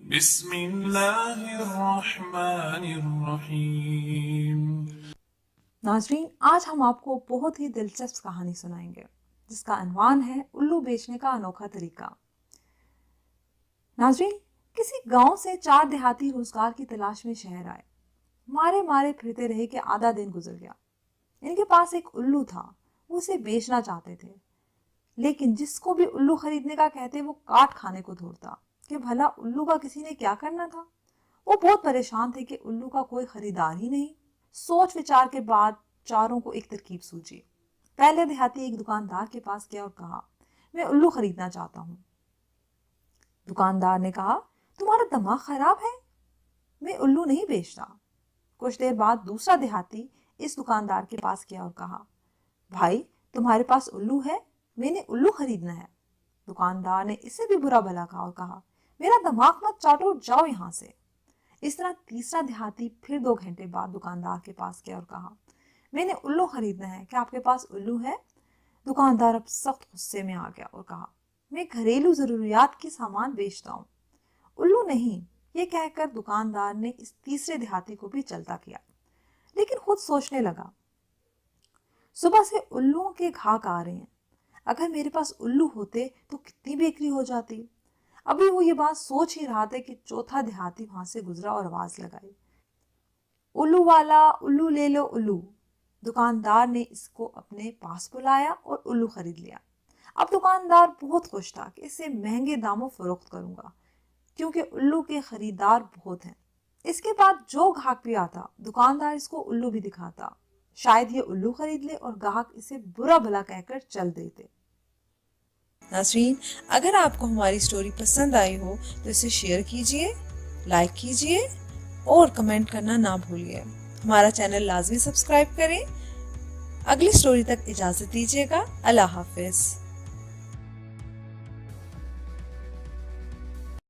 بسم اللہ الرحمن الرحیم۔ ناظرین، آج ہم آپ کو بہت ہی دلچسپ کہانی سنائیں گے جس کا عنوان ہے الو بیچنے کا انوکھا طریقہ۔ ناظرین، کسی گاؤں سے 4 دیہاتی روزگار کی تلاش میں شہر آئے۔ مارے مارے پھرتے رہے کہ آدھا دن گزر گیا۔ ان کے پاس ایک الو تھا، وہ اسے بیچنا چاہتے تھے، لیکن جس کو بھی الو خریدنے کا کہتے وہ کاٹ کھانے کو دھورتا کہ بھلا الو کا کسی نے کیا کرنا تھا۔ وہ بہت پریشان تھے کہ الو کا کوئی خریدار ہی نہیں۔ سوچ وچار کے بعد چاروں کو ایک ترکیب سوچی۔ پہلے دیہاتی ایک دکاندار کے پاس گیا اور کہا، میں الو خریدنا چاہتا ہوں۔ دکاندار نے کہا، تمہارا دماغ خراب ہے، میں الو نہیں بیچتا۔ کچھ دیر بعد دوسرا دیہاتی اس دکاندار کے پاس گیا اور کہا، بھائی تمہارے پاس الو ہے، میں نے الو خریدنا ہے۔ دکاندار نے اسے بھی برا بھلا کہا اور کہا، میرا دماغ مت چاٹو، جاؤ یہاں سے۔ اس طرح تیسرا دیہاتی پھر 2 گھنٹے بعد دکاندار کے پاس گیا اور کہا، میں نے الو خریدنا ہے، کیا آپ کے پاس الو ہے؟ دکاندار اب سخت غصے میں آ گیا اور کہا، میں گھریلو ضروریات کی سامان بیچتا ہوں، الو نہیں۔ یہ کہہ کر دکاندار نے اس تیسرے دیہاتی کو بھی چلتا کیا، لیکن خود سوچنے لگا، صبح سے الوؤں کے گھاک آ رہے ہیں، اگر میرے پاس الو ہوتے تو کتنی بیکری ہو جاتی۔ ابھی وہ یہ بات سوچ ہی رہا تھا کہ چوتھا دیہاتی وہاں سے گزرا اور آواز لگائی، الو والا، الو لے لو الو۔ دکاندار نے اس کو اپنے پاس بلایا اور الو خرید لیا۔ اب دکاندار بہت خوش تھا کہ اسے مہنگے داموں فروخت کروں گا، کیونکہ الو کے خریدار بہت ہیں۔ اس کے بعد جو گاہک بھی آتا، دکاندار اس کو الو بھی دکھاتا، شاید یہ الو خرید لے اور گاہک اسے برا بھلا کہہ کر چل دیتے۔ ناظرین، اگر آپ کو ہماری سٹوری پسند آئی ہو تو اسے شیئر کیجئے، لائک کیجئے اور کمنٹ کرنا نہ بھولیے۔ ہمارا چینل لازمی سبسکرائب کریں۔ اگلی سٹوری تک اجازت دیجیے گا۔ اللہ حافظ۔